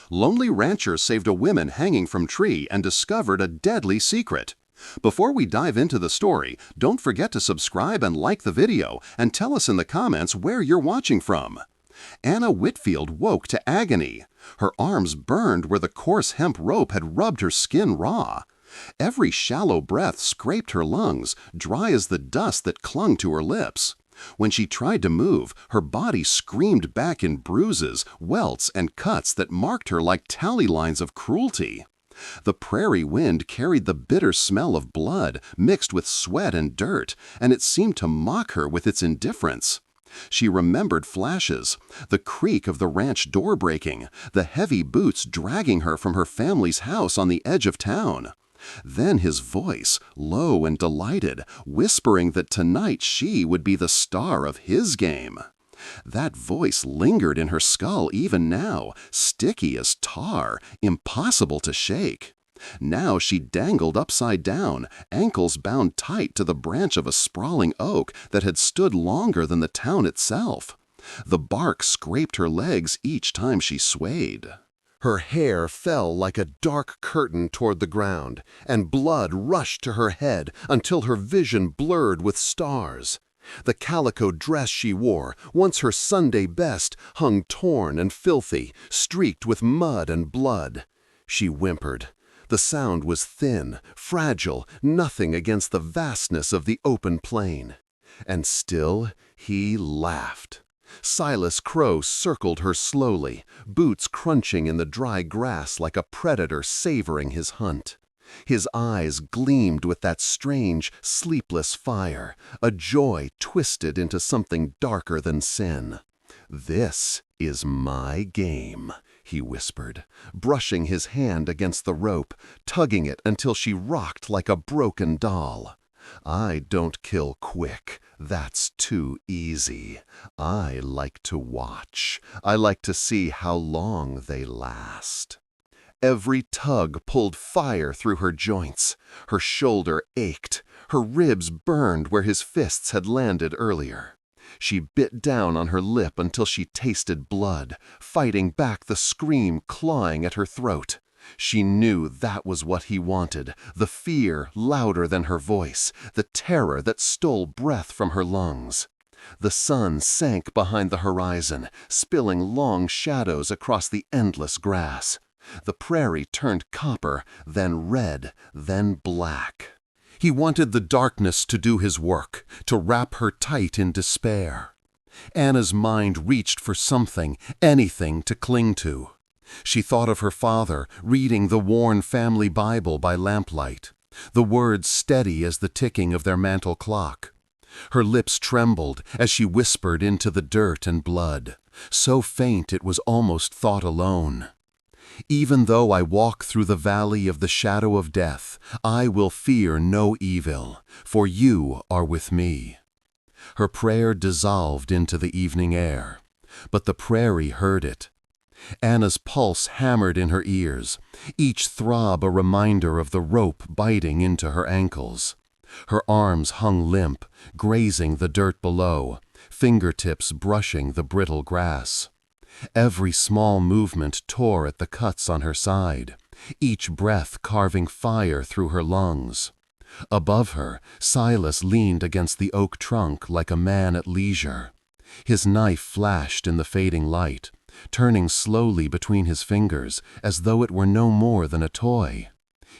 Lonely rancher saved a woman hanging from tree and discovered a deadly secret. Before we dive into the story, don't forget to subscribe and like the video and tell us in the comments where you're watching from. Anna Whitfield woke to agony. Her arms burned where the coarse hemp rope had rubbed her skin raw. Every shallow breath scraped her lungs, dry as the dust that clung to her lips. When she tried to move, her body screamed back in bruises, welts, and cuts that marked her like tally lines of cruelty. The prairie wind carried the bitter smell of blood mixed with sweat and dirt, and it seemed to mock her with its indifference. She remembered flashes, the creak of the ranch door breaking, the heavy boots dragging her from her family's house on the edge of town. Then his voice, low and delighted, whispering that tonight she would be the star of his game. That voice lingered in her skull even now, sticky as tar, impossible to shake. Now she dangled upside down, ankles bound tight to the branch of a sprawling oak that had stood longer than the town itself. The bark scraped her legs each time she swayed. Her hair fell like a dark curtain toward the ground, and blood rushed to her head until her vision blurred with stars. The calico dress she wore, once her Sunday best, hung torn and filthy, streaked with mud and blood. She whimpered. The sound was thin, fragile, nothing against the vastness of the open plain. And still he laughed. Silas Crowe circled her slowly, boots crunching in the dry grass like a predator savoring his hunt. His eyes gleamed with that strange, sleepless fire, a joy twisted into something darker than sin. "This is my game," he whispered, brushing his hand against the rope, tugging it until she rocked like a broken doll. "I don't kill quick. That's too easy. I like to watch. I like to see how long they last." Every tug pulled fire through her joints. Her shoulder ached. Her ribs burned where his fists had landed earlier. She bit down on her lip until she tasted blood, fighting back the scream clawing at her throat. She knew that was what he wanted, the fear louder than her voice, the terror that stole breath from her lungs. The sun sank behind the horizon, spilling long shadows across the endless grass. The prairie turned copper, then red, then black. He wanted the darkness to do his work, to wrap her tight in despair. Anna's mind reached for something, anything to cling to. She thought of her father, reading the worn family Bible by lamplight, the words steady as the ticking of their mantel clock. Her lips trembled as she whispered into the dirt and blood, so faint it was almost thought alone. "Even though I walk through the valley of the shadow of death, I will fear no evil, for you are with me." Her prayer dissolved into the evening air, but the prairie heard it. Anna's pulse hammered in her ears, each throb a reminder of the rope biting into her ankles. Her arms hung limp, grazing the dirt below, fingertips brushing the brittle grass. Every small movement tore at the cuts on her side, each breath carving fire through her lungs. Above her, Silas leaned against the oak trunk like a man at leisure. His knife flashed in the fading light, turning slowly between his fingers as though it were no more than a toy.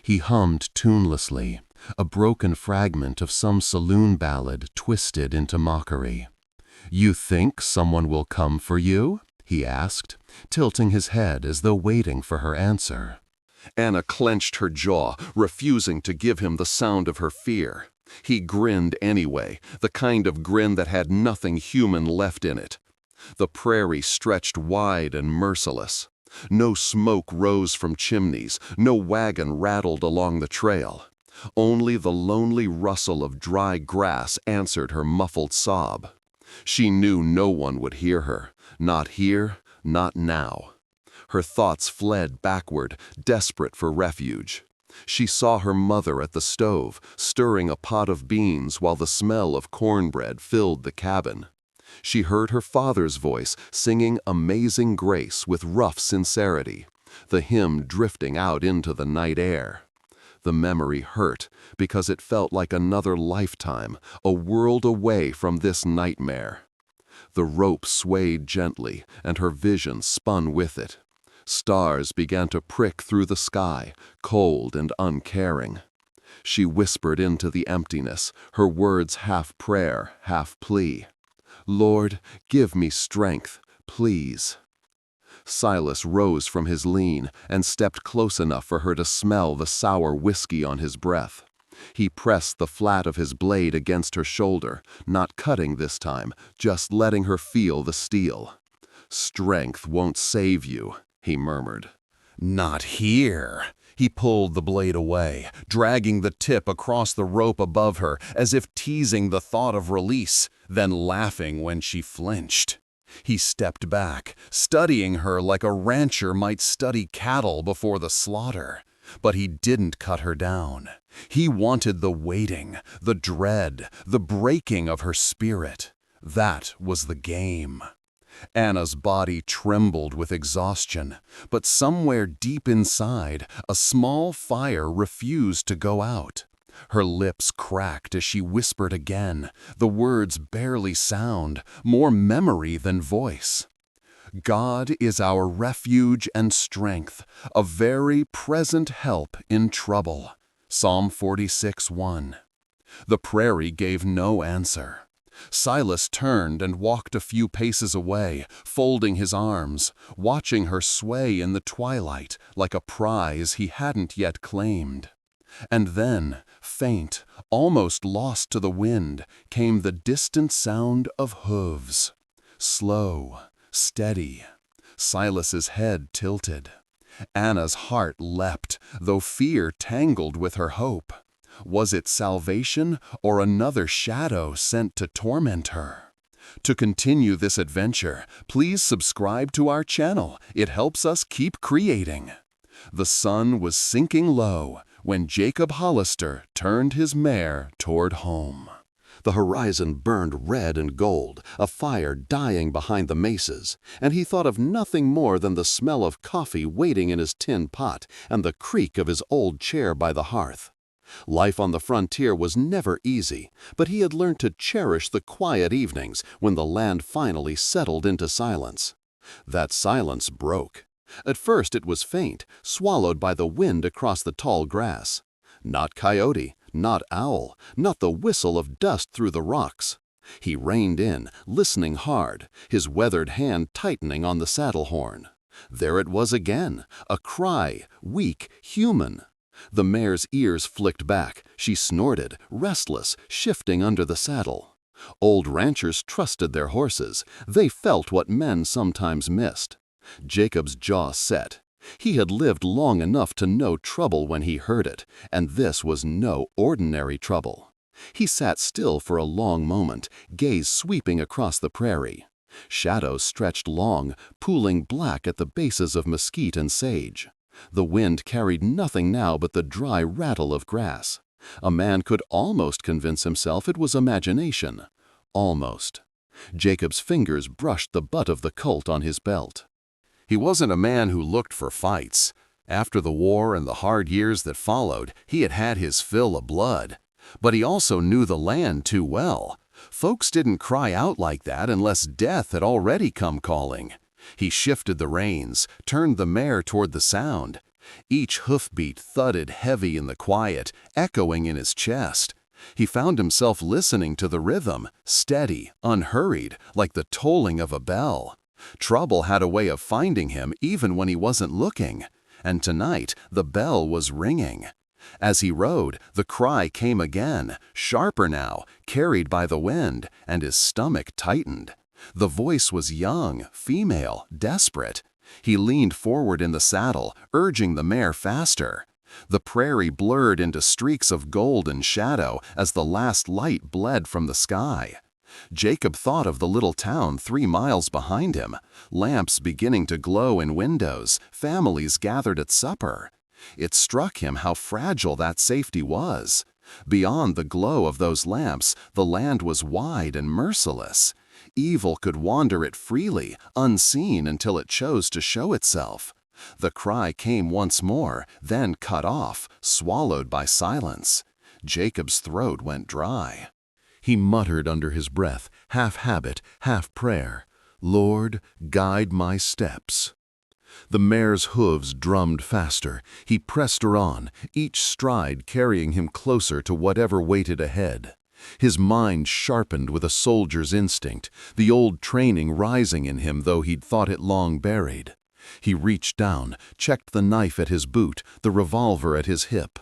He hummed tunelessly, a broken fragment of some saloon ballad twisted into mockery. "You think someone will come for you?" he asked, tilting his head as though waiting for her answer. Anna clenched her jaw, refusing to give him the sound of her fear. He grinned anyway, the kind of grin that had nothing human left in it. The prairie stretched wide and merciless. No smoke rose from chimneys, no wagon rattled along the trail. Only the lonely rustle of dry grass answered her muffled sob. She knew no one would hear her, not here, not now. Her thoughts fled backward, desperate for refuge. She saw her mother at the stove, stirring a pot of beans while the smell of cornbread filled the cabin. She heard her father's voice singing Amazing Grace with rough sincerity, the hymn drifting out into the night air. The memory hurt because it felt like another lifetime, a world away from this nightmare. The rope swayed gently, and her vision spun with it. Stars began to prick through the sky, cold and uncaring. She whispered into the emptiness, her words half prayer, half plea. "Lord, give me strength, please." Silas rose from his lean and stepped close enough for her to smell the sour whiskey on his breath. He pressed the flat of his blade against her shoulder, not cutting this time, just letting her feel the steel. "Strength won't save you," he murmured. "Not here." He pulled the blade away, dragging the tip across the rope above her as if teasing the thought of release, then laughing when she flinched. He stepped back, studying her like a rancher might study cattle before the slaughter. But he didn't cut her down. He wanted the waiting, the dread, the breaking of her spirit. That was the game. Anna's body trembled with exhaustion, but somewhere deep inside, a small fire refused to go out. Her lips cracked as she whispered again, the words barely sound, more memory than voice. "God is our refuge and strength, a very present help in trouble." Psalm 46:1. The prairie gave no answer. Silas turned and walked a few paces away, folding his arms, watching her sway in the twilight like a prize he hadn't yet claimed. And then, faint, almost lost to the wind, came the distant sound of hooves. Slow, steady. Silas's head tilted. Anna's heart leapt, though fear tangled with her hope. Was it salvation or another shadow sent to torment her? To continue this adventure, please subscribe to our channel. It helps us keep creating. The sun was sinking low when Jacob Hollister turned his mare toward home. The horizon burned red and gold, a fire dying behind the mesas, and he thought of nothing more than the smell of coffee waiting in his tin pot and the creak of his old chair by the hearth. Life on the frontier was never easy, but he had learned to cherish the quiet evenings when the land finally settled into silence. That silence broke. At first it was faint, swallowed by the wind across the tall grass. Not coyote, not owl, not the whistle of dust through the rocks. He reined in, listening hard, his weathered hand tightening on the saddle horn. There it was again, a cry, weak, human. The mare's ears flicked back. She snorted, restless, shifting under the saddle. Old ranchers trusted their horses. They felt what men sometimes missed. Jacob's jaw set. He had lived long enough to know trouble when he heard it, and this was no ordinary trouble. He sat still for a long moment, gaze sweeping across the prairie. Shadows stretched long, pooling black at the bases of mesquite and sage. The wind carried nothing now but the dry rattle of grass. A man could almost convince himself it was imagination. Almost. Jacob's fingers brushed the butt of the Colt on his belt. He wasn't a man who looked for fights. After the war and the hard years that followed, he had had his fill of blood. But he also knew the land too well. Folks didn't cry out like that unless death had already come calling. He shifted the reins, turned the mare toward the sound. Each hoofbeat thudded heavy in the quiet, echoing in his chest. He found himself listening to the rhythm, steady, unhurried, like the tolling of a bell. Trouble had a way of finding him even when he wasn't looking. And tonight, the bell was ringing. As he rode, the cry came again, sharper now, carried by the wind, and his stomach tightened. The voice was young, female, desperate. He leaned forward in the saddle, urging the mare faster. The prairie blurred into streaks of gold and shadow as the last light bled from the sky. Jacob thought of the little town 3 miles behind him, lamps beginning to glow in windows, families gathered at supper. It struck him how fragile that safety was. Beyond the glow of those lamps, the land was wide and merciless. Evil could wander it freely, unseen until it chose to show itself. The cry came once more, then cut off, swallowed by silence. Jacob's throat went dry. He muttered under his breath, half habit, half prayer, "Lord, guide my steps." The mare's hooves drummed faster. He pressed her on, each stride carrying him closer to whatever waited ahead. His mind sharpened with a soldier's instinct, the old training rising in him though he'd thought it long buried. He reached down, checked the knife at his boot, the revolver at his hip.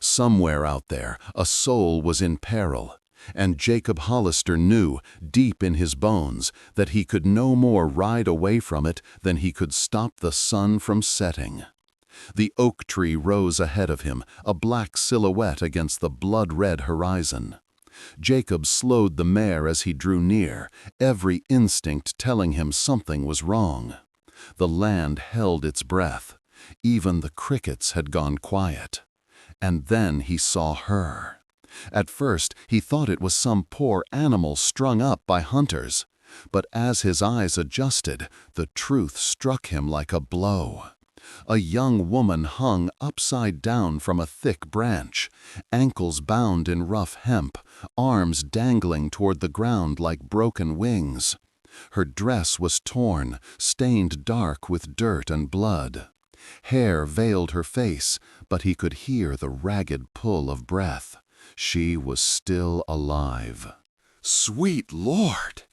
Somewhere out there, a soul was in peril, and Jacob Hollister knew, deep in his bones, that he could no more ride away from it than he could stop the sun from setting. The oak tree rose ahead of him, a black silhouette against the blood-red horizon. Jacob slowed the mare as he drew near, every instinct telling him something was wrong. The land held its breath. Even the crickets had gone quiet. And then he saw her. At first, he thought it was some poor animal strung up by hunters. But as his eyes adjusted, the truth struck him like a blow. A young woman hung upside down from a thick branch, ankles bound in rough hemp, arms dangling toward the ground like broken wings. Her dress was torn, stained dark with dirt and blood. Hair veiled her face, but he could hear the ragged pull of breath. She was still alive. Sweet Lord!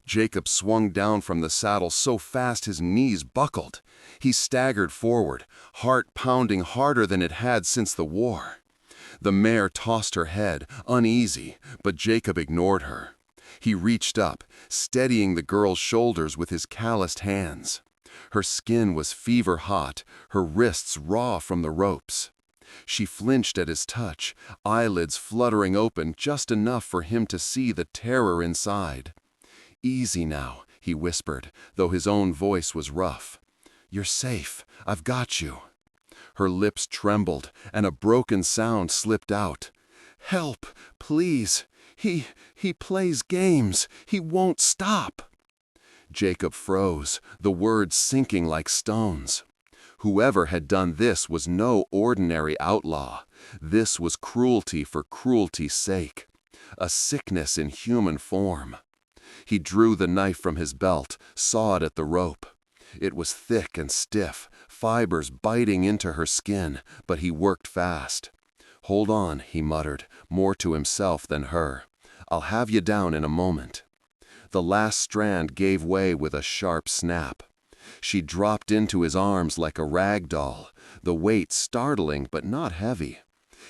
Jacob swung down from the saddle so fast his knees buckled. He staggered forward, heart pounding harder than it had since the war. The mare tossed her head, uneasy, but Jacob ignored her. He reached up, steadying the girl's shoulders with his calloused hands. Her skin was fever-hot, her wrists raw from the ropes. She flinched at his touch, eyelids fluttering open just enough for him to see the terror inside. "Easy now," he whispered, though his own voice was rough. "You're safe. I've got you." Her lips trembled, and a broken sound slipped out. "Help, please. He plays games. He won't stop." Jacob froze, the words sinking like stones. Whoever had done this was no ordinary outlaw. This was cruelty for cruelty's sake. A sickness in human form. He drew the knife from his belt, sawed at the rope. It was thick and stiff, fibers biting into her skin, but he worked fast. "Hold on," he muttered, more to himself than her. "I'll have you down in a moment." The last strand gave way with a sharp snap. She dropped into his arms like a rag doll, the weight startling but not heavy.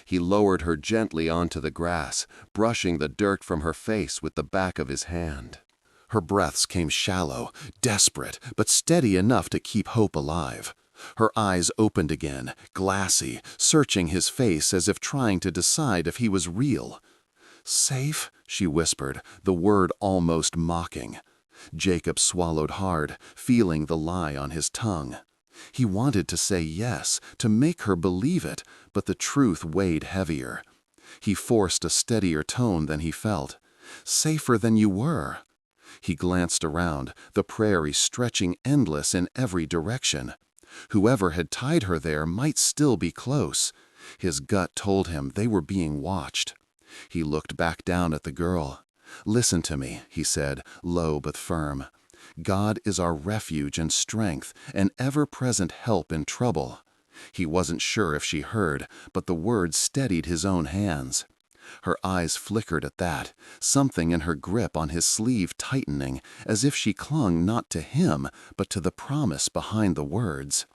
He lowered her gently onto the grass, brushing the dirt from her face with the back of his hand. Her breaths came shallow, desperate, but steady enough to keep hope alive. Her eyes opened again, glassy, searching his face as if trying to decide if he was real. "Safe?" she whispered, the word almost mocking. Jacob swallowed hard, feeling the lie on his tongue. He wanted to say yes, to make her believe it, but the truth weighed heavier. He forced a steadier tone than he felt. "Safer than you were." He glanced around, the prairie stretching endless in every direction. Whoever had tied her there might still be close. His gut told him they were being watched. He looked back down at the girl. "Listen to me," he said, low but firm. "God is our refuge and strength, an ever-present help in trouble." He wasn't sure if she heard, but the words steadied his own hands. Her eyes flickered at that, something in her grip on his sleeve tightening, as if she clung not to him, but to the promise behind the words.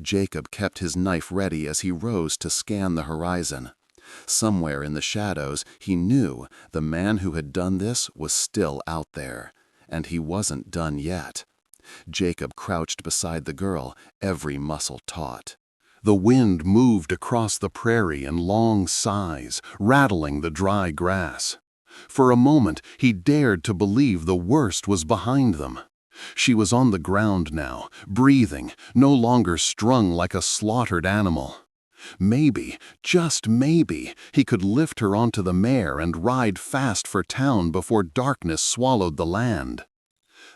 Jacob kept his knife ready as he rose to scan the horizon. Somewhere in the shadows, he knew the man who had done this was still out there, and he wasn't done yet. Jacob crouched beside the girl, every muscle taut. The wind moved across the prairie in long sighs, rattling the dry grass. For a moment, he dared to believe the worst was behind them. She was on the ground now, breathing, no longer strung like a slaughtered animal. Maybe, just maybe, he could lift her onto the mare and ride fast for town before darkness swallowed the land.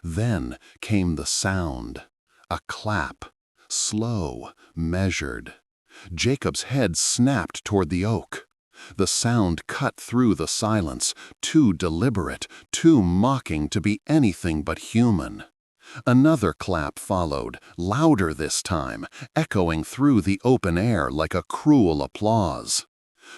Then came the sound. A clap. slow, measured. Jacob's head snapped toward the oak. The sound cut through the silence, too deliberate, too mocking to be anything but human. Another clap followed, louder this time, echoing through the open air like a cruel applause.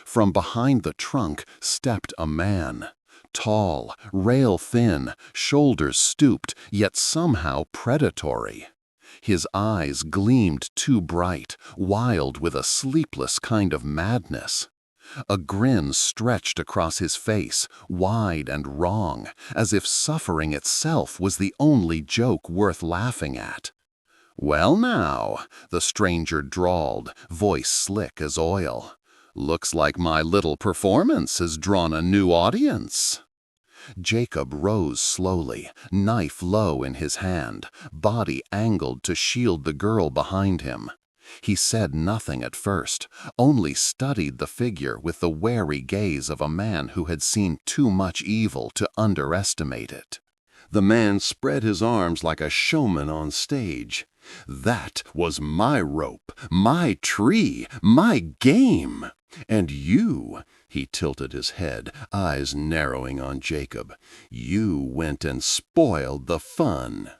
From behind the trunk stepped a man. Tall, rail-thin, shoulders stooped, yet somehow predatory. His eyes gleamed too bright, wild with a sleepless kind of madness. A grin stretched across his face, wide and wrong, as if suffering itself was the only joke worth laughing at. "Well now," the stranger drawled, voice slick as oil. "Looks like my little performance has drawn a new audience." Jacob rose slowly, knife low in his hand, body angled to shield the girl behind him. He said nothing at first, only studied the figure with the wary gaze of a man who had seen too much evil to underestimate it. The man spread his arms like a showman on stage. "That was my rope, my tree, my game. And you," he tilted his head, eyes narrowing on Jacob, "you went and spoiled the fun."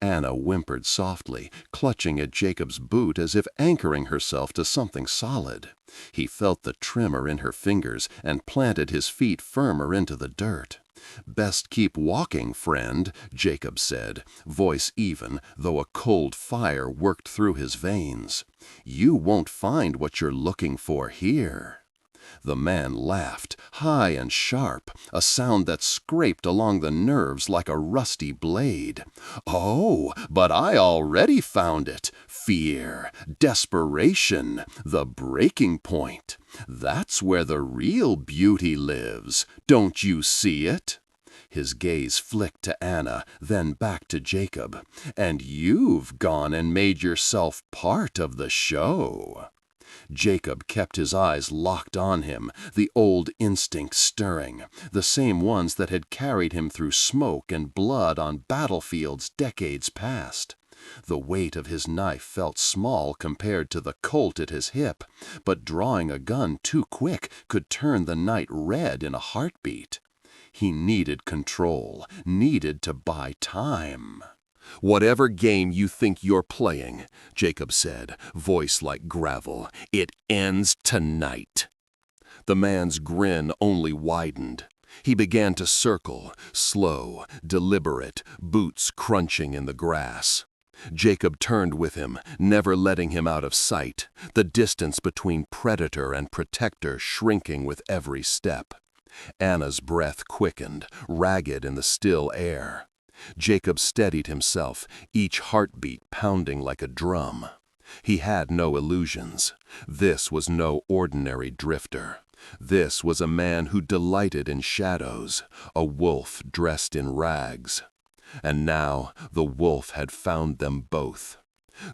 Anna whimpered softly, clutching at Jacob's boot as if anchoring herself to something solid. He felt the tremor in her fingers and planted his feet firmer into the dirt. "Best keep walking, friend," Jacob said, voice even, though a cold fire worked through his veins. "You won't find what you're looking for here." The man laughed, high and sharp, a sound that scraped along the nerves like a rusty blade. "Oh, but I already found it. Fear, desperation, the breaking point. That's where the real beauty lives. Don't you see it?" His gaze flicked to Anna, then back to Jacob. "And you've gone and made yourself part of the show." Jacob kept his eyes locked on him, the old instinct stirring, the same ones that had carried him through smoke and blood on battlefields decades past. The weight of his knife felt small compared to the Colt at his hip, but drawing a gun too quick could turn the night red in a heartbeat. He needed control, needed to buy time. "Whatever game you think you're playing," Jacob said, voice like gravel, "it ends tonight." The man's grin only widened. He began to circle, slow, deliberate, boots crunching in the grass. Jacob turned with him, never letting him out of sight, the distance between predator and protector shrinking with every step. Anna's breath quickened, ragged in the still air. Jacob steadied himself, each heartbeat pounding like a drum. He had no illusions. This was no ordinary drifter. This was a man who delighted in shadows, a wolf dressed in rags. And now the wolf had found them both.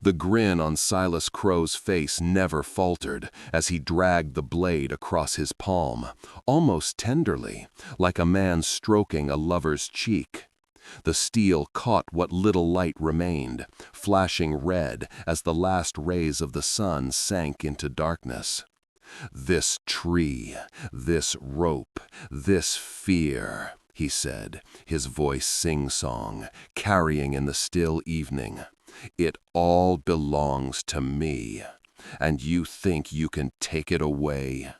The grin on Silas Crowe's face never faltered as he dragged the blade across his palm, almost tenderly, like a man stroking a lover's cheek. The steel caught what little light remained, flashing red as the last rays of the sun sank into darkness. "This tree, this rope, this fear," he said, his voice sing-song, carrying in the still evening. "It all belongs to me, and you think you can take it away?"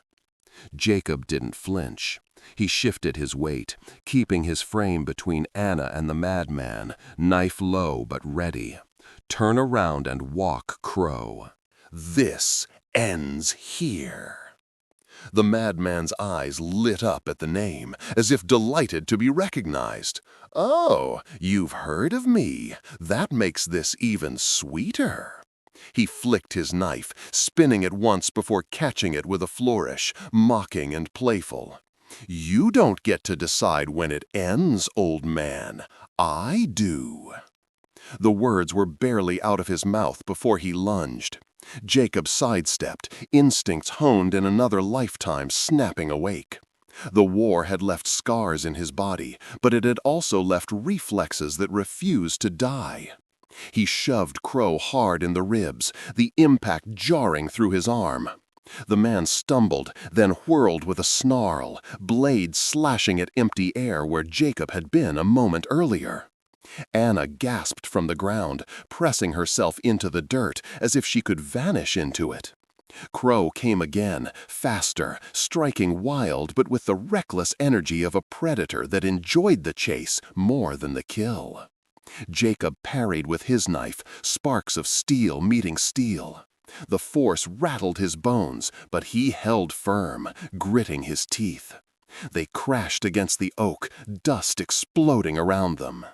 Jacob didn't flinch. He shifted his weight, keeping his frame between Anna and the madman, knife low but ready. "Turn around and walk, Crowe. This ends here." The madman's eyes lit up at the name, as if delighted to be recognized. "Oh, you've heard of me. That makes this even sweeter." He flicked his knife, spinning it once before catching it with a flourish, mocking and playful. "You don't get to decide when it ends, old man. I do." The words were barely out of his mouth before he lunged. Jacob sidestepped, instincts honed in another lifetime snapping awake. The war had left scars in his body, but it had also left reflexes that refused to die. He shoved Crowe hard in the ribs, the impact jarring through his arm. The man stumbled, then whirled with a snarl, blade slashing at empty air where Jacob had been a moment earlier. Anna gasped from the ground, pressing herself into the dirt as if she could vanish into it. Crowe came again, faster, striking wild but with the reckless energy of a predator that enjoyed the chase more than the kill. Jacob parried with his knife, sparks of steel meeting steel. The force rattled his bones, but he held firm, gritting his teeth. They crashed against the oak, dust exploding around them.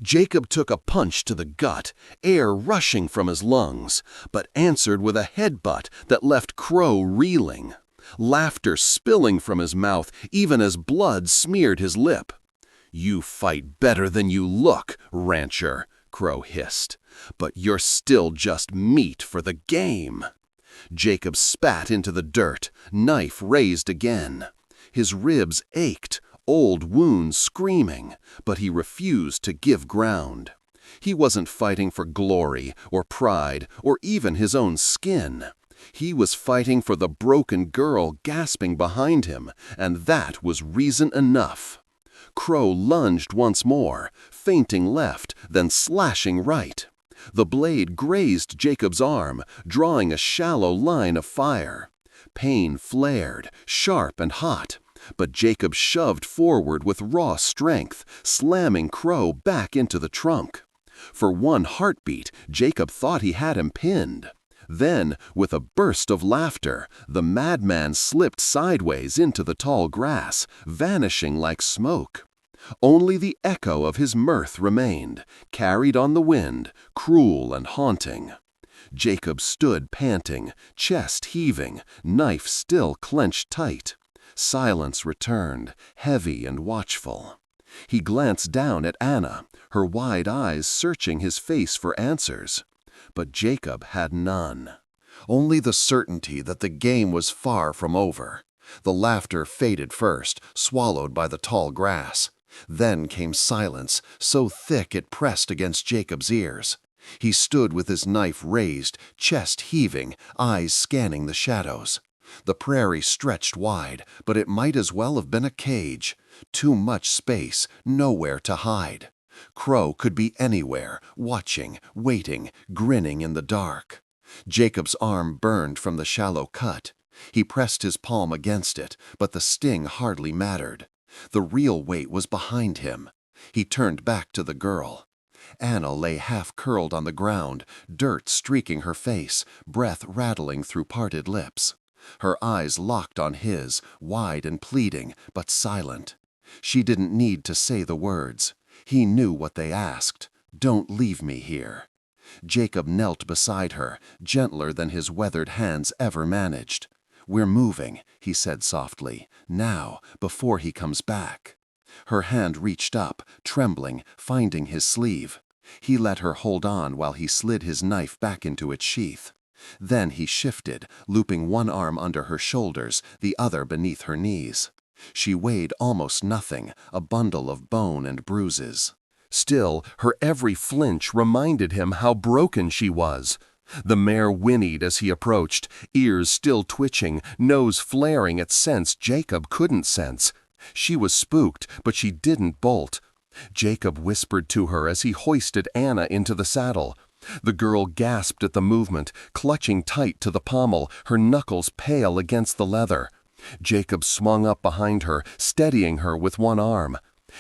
Jacob took a punch to the gut, air rushing from his lungs, but answered with a headbutt that left Crowe reeling. Laughter spilling from his mouth even as blood smeared his lip. "You fight better than you look, rancher," Crowe hissed, "but you're still just meat for the game." Jacob spat into the dirt, knife raised again. His ribs ached, old wounds screaming, but he refused to give ground. He wasn't fighting for glory or pride or even his own skin. He was fighting for the broken girl gasping behind him, and that was reason enough. Crowe lunged once more, feinting left, then slashing right. The blade grazed Jacob's arm, drawing a shallow line of fire. Pain flared, sharp and hot, but Jacob shoved forward with raw strength, slamming Crowe back into the trunk. For one heartbeat, Jacob thought he had him pinned. Then, with a burst of laughter, the madman slipped sideways into the tall grass, vanishing like smoke. Only the echo of his mirth remained, carried on the wind, cruel and haunting. Jacob stood panting, chest heaving, knife still clenched tight. Silence returned, heavy and watchful. He glanced down at Anna, her wide eyes searching his face for answers. But Jacob had none. Only the certainty that the game was far from over. The laughter faded first, swallowed by the tall grass. Then came silence, so thick it pressed against Jacob's ears. He stood with his knife raised, chest heaving, eyes scanning the shadows. The prairie stretched wide, but it might as well have been a cage. Too much space, nowhere to hide. Crowe could be anywhere, watching, waiting, grinning in the dark. Jacob's arm burned from the shallow cut. He pressed his palm against it, but the sting hardly mattered. The real weight was behind him. He turned back to the girl. Anna lay half-curled on the ground, dirt streaking her face, breath rattling through parted lips. Her eyes locked on his, wide and pleading, but silent. She didn't need to say the words. He knew what they asked. "Don't leave me here." Jacob knelt beside her, gentler than his weathered hands ever managed. "We're moving," he said softly, "now, before he comes back." Her hand reached up, trembling, finding his sleeve. He let her hold on while he slid his knife back into its sheath. Then he shifted, looping one arm under her shoulders, the other beneath her knees. She weighed almost nothing, a bundle of bone and bruises. Still, her every flinch reminded him how broken she was. The mare whinnied as he approached, ears still twitching, nose flaring at scents Jacob couldn't sense. She was spooked, but she didn't bolt. Jacob whispered to her as he hoisted Anna into the saddle. The girl gasped at the movement, clutching tight to the pommel, her knuckles pale against the leather. Jacob swung up behind her, steadying her with one arm.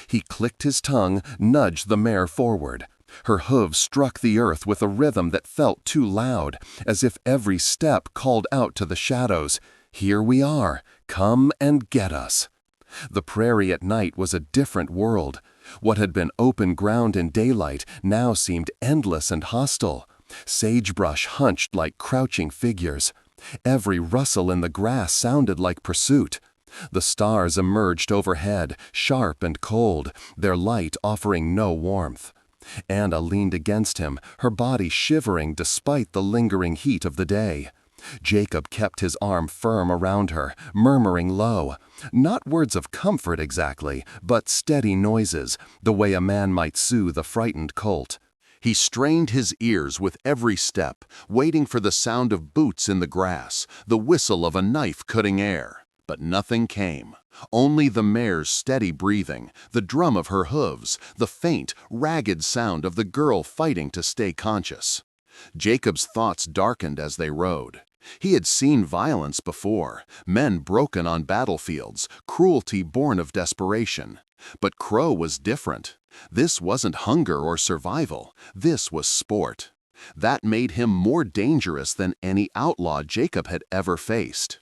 He clicked his tongue, nudged the mare forward. Her hooves struck the earth with a rhythm that felt too loud, as if every step called out to the shadows, "Here we are, come and get us." The prairie at night was a different world. What had been open ground in daylight now seemed endless and hostile. Sagebrush hunched like crouching figures. Every rustle in the grass sounded like pursuit. The stars emerged overhead, sharp and cold, their light offering no warmth. Anna leaned against him, her body shivering despite the lingering heat of the day. Jacob kept his arm firm around her, murmuring low, not words of comfort exactly, but steady noises, the way a man might soothe a frightened colt. He strained his ears with every step, waiting for the sound of boots in the grass, the whistle of a knife cutting air. But nothing came. Only the mare's steady breathing, the drum of her hooves, the faint, ragged sound of the girl fighting to stay conscious. Jacob's thoughts darkened as they rode. He had seen violence before, men broken on battlefields, cruelty born of desperation. But Crowe was different. This wasn't hunger or survival. This was sport. That made him more dangerous than any outlaw Jacob had ever faced.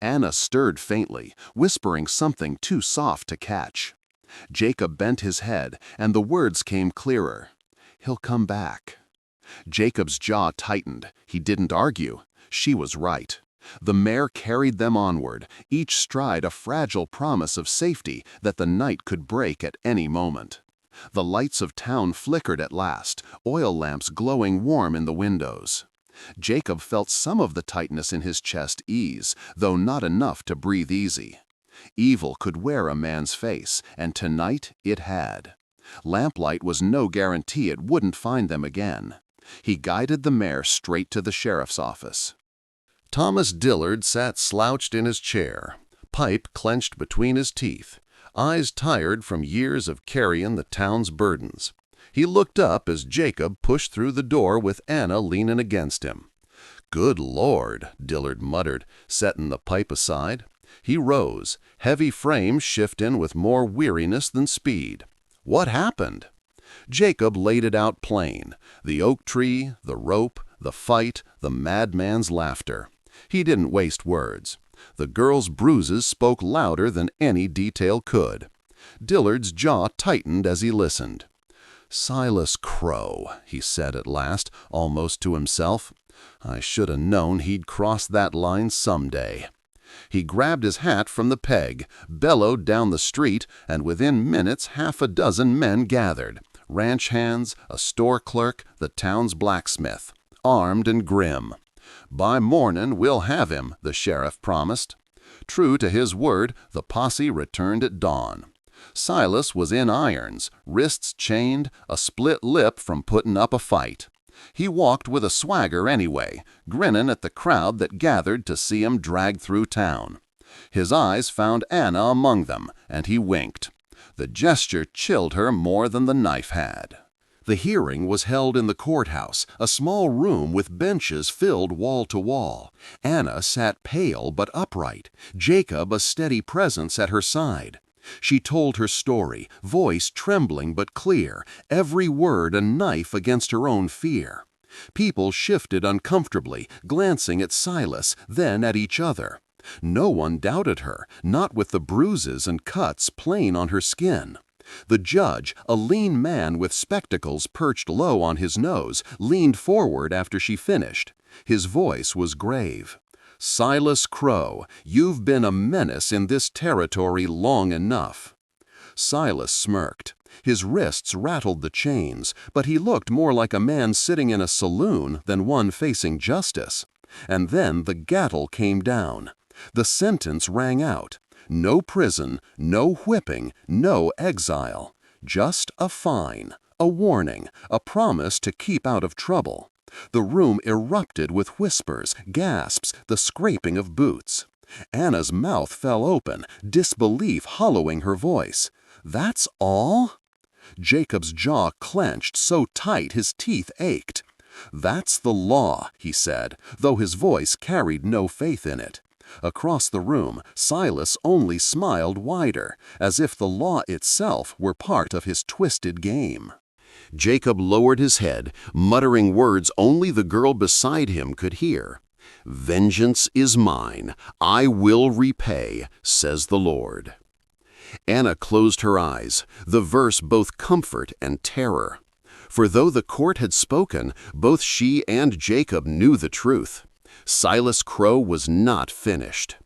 Anna stirred faintly, whispering something too soft to catch. Jacob bent his head, and the words came clearer. "He'll come back." Jacob's jaw tightened. He didn't argue. She was right. The mare carried them onward, each stride a fragile promise of safety that the night could break at any moment. The lights of town flickered at last, oil lamps glowing warm in the windows. Jacob felt some of the tightness in his chest ease, though not enough to breathe easy. Evil could wear a man's face, and tonight it had. Lamplight was no guarantee it wouldn't find them again. He guided the mare straight to the sheriff's office. Thomas Dillard sat slouched in his chair, pipe clenched between his teeth, eyes tired from years of carrying the town's burdens. He looked up as Jacob pushed through the door with Anna leaning against him. "Good Lord," Dillard muttered, setting the pipe aside. He rose, heavy frame shifting with more weariness than speed. "What happened?" Jacob laid it out plain. The oak tree, the rope, the fight, the madman's laughter. He didn't waste words. The girl's bruises spoke louder than any detail could. Dillard's jaw tightened as he listened. "Silas Crowe," he said at last, almost to himself. "I should have known he'd cross that line someday." He grabbed his hat from the peg, bellowed down the street, and within minutes half a dozen men gathered. Ranch hands, a store clerk, the town's blacksmith, armed and grim. "By morning we'll have him," the sheriff promised. True to his word, the posse returned at dawn. Silas was in irons, wrists chained, a split lip from putting up a fight. He walked with a swagger anyway, grinning at the crowd that gathered to see him dragged through town. His eyes found Anna among them, and he winked. The gesture chilled her more than the knife had. The hearing was held in the courthouse, a small room with benches filled wall to wall. Anna sat pale but upright, Jacob a steady presence at her side. She told her story, voice trembling but clear, every word a knife against her own fear. People shifted uncomfortably, glancing at Silas, then at each other. No one doubted her, not with the bruises and cuts plain on her skin. The judge, a lean man with spectacles perched low on his nose, leaned forward after she finished. His voice was grave. "Silas Crowe, you've been a menace in this territory long enough." Silas smirked. His wrists rattled the chains, but he looked more like a man sitting in a saloon than one facing justice. And then the gavel came down. The sentence rang out. No prison, no whipping, no exile. Just a fine, a warning, a promise to keep out of trouble. The room erupted with whispers, gasps, the scraping of boots. Anna's mouth fell open, disbelief hollowing her voice. "That's all?" Jacob's jaw clenched so tight his teeth ached. "That's the law," he said, though his voice carried no faith in it. Across the room, Silas only smiled wider, as if the law itself were part of his twisted game. Jacob lowered his head, muttering words only the girl beside him could hear. "Vengeance is mine, I will repay, says the Lord." Anna closed her eyes, the verse both comfort and terror. For though the court had spoken, both she and Jacob knew the truth. Silas Crowe was not finished.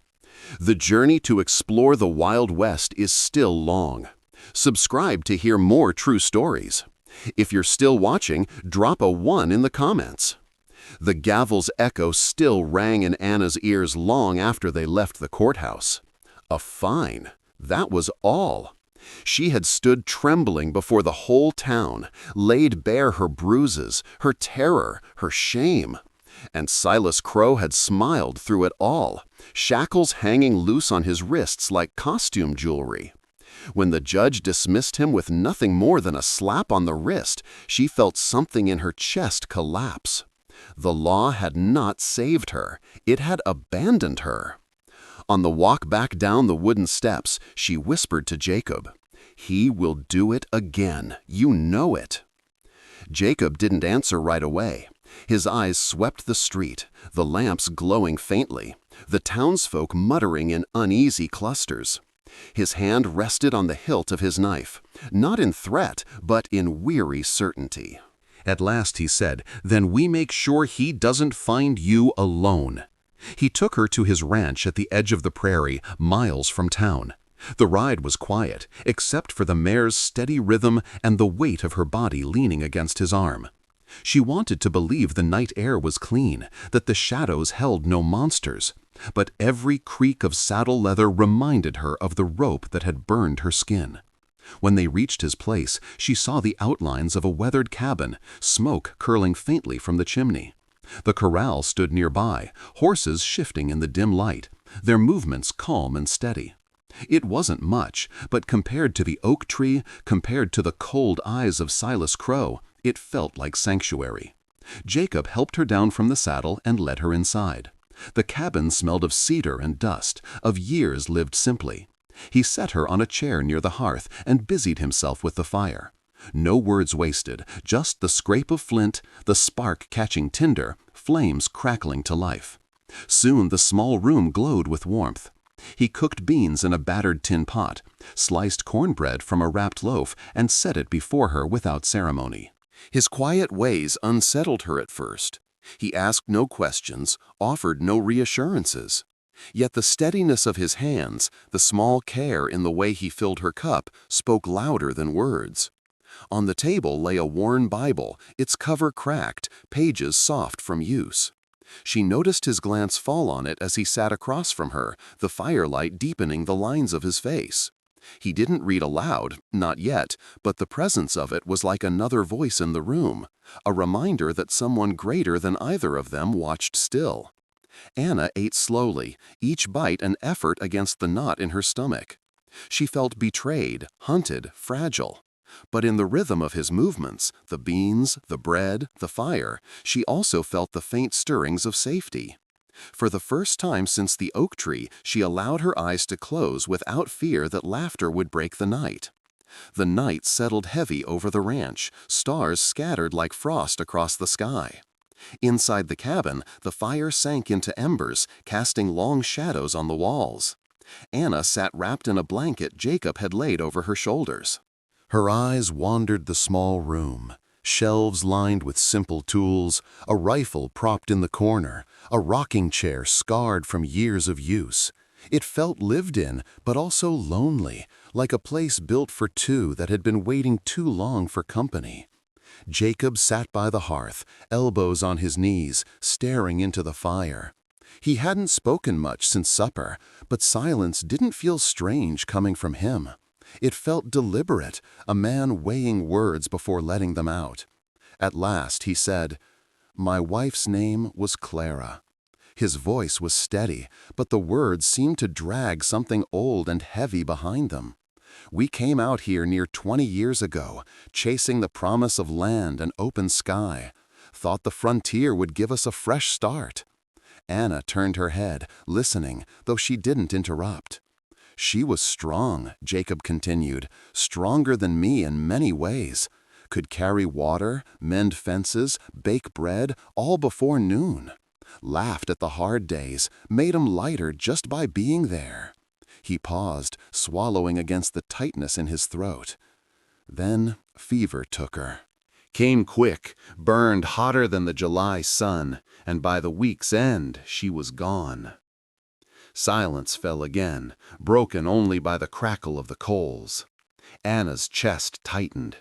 The journey to explore the Wild West is still long. Subscribe to hear more true stories. If you're still watching, drop a 1 in the comments. The gavel's echo still rang in Anna's ears long after they left the courthouse. A fine. That was all. She had stood trembling before the whole town, laid bare her bruises, her terror, her shame. And Silas Crowe had smiled through it all, shackles hanging loose on his wrists like costume jewelry. When the judge dismissed him with nothing more than a slap on the wrist, she felt something in her chest collapse. The law had not saved her. It had abandoned her. On the walk back down the wooden steps, she whispered to Jacob, "He will do it again. You know it." Jacob didn't answer right away. His eyes swept the street, the lamps glowing faintly, the townsfolk muttering in uneasy clusters. His hand rested on the hilt of his knife, not in threat, but in weary certainty. At last he said, "Then we make sure he doesn't find you alone." He took her to his ranch at the edge of the prairie, miles from town. The ride was quiet, except for the mare's steady rhythm and the weight of her body leaning against his arm. She wanted to believe the night air was clean, that the shadows held no monsters, but every creak of saddle leather reminded her of the rope that had burned her skin. When they reached his place, she saw the outlines of a weathered cabin, smoke curling faintly from the chimney. The corral stood nearby, horses shifting in the dim light, their movements calm and steady. It wasn't much, but compared to the oak tree, compared to the cold eyes of Silas Crowe, it felt like sanctuary. Jacob helped her down from the saddle and led her inside. The cabin smelled of cedar and dust, of years lived simply. He set her on a chair near the hearth and busied himself with the fire. No words wasted, just the scrape of flint, the spark catching tinder, flames crackling to life. Soon the small room glowed with warmth. He cooked beans in a battered tin pot, sliced cornbread from a wrapped loaf, and set it before her without ceremony. His quiet ways unsettled her at first. He asked no questions, offered no reassurances. Yet the steadiness of his hands, the small care in the way he filled her cup, spoke louder than words. On the table lay a worn Bible, its cover cracked, pages soft from use. She noticed his glance fall on it as he sat across from her, the firelight deepening the lines of his face. He didn't read aloud, not yet, but the presence of it was like another voice in the room, a reminder that someone greater than either of them watched still. Anna ate slowly, each bite an effort against the knot in her stomach. She felt betrayed, hunted, fragile. But in the rhythm of his movements, the beans, the bread, the fire, she also felt the faint stirrings of safety. For the first time since the oak tree, she allowed her eyes to close without fear that laughter would break the night. The night settled heavy over the ranch, stars scattered like frost across the sky. Inside the cabin, the fire sank into embers, casting long shadows on the walls. Anna sat wrapped in a blanket Jacob had laid over her shoulders. Her eyes wandered the small room, shelves lined with simple tools, a rifle propped in the corner, a rocking chair scarred from years of use. It felt lived in, but also lonely, like a place built for two that had been waiting too long for company. Jacob sat by the hearth, elbows on his knees, staring into the fire. He hadn't spoken much since supper, but silence didn't feel strange coming from him. It felt deliberate, a man weighing words before letting them out. At last he said, "My wife's name was Clara." His voice was steady, but the words seemed to drag something old and heavy behind them. "We came out here near 20 years ago, chasing the promise of land and open sky. Thought the frontier would give us a fresh start." Anna turned her head, listening, though she didn't interrupt. "She was strong," Jacob continued, "stronger than me in many ways. Could carry water, mend fences, bake bread, all before noon. Laughed at the hard days, made 'em lighter just by being there." He paused, swallowing against the tightness in his throat. Then fever took her. Came quick, burned hotter than the July sun, and by the week's end she was gone. Silence fell again, broken only by the crackle of the coals. Anna's chest tightened.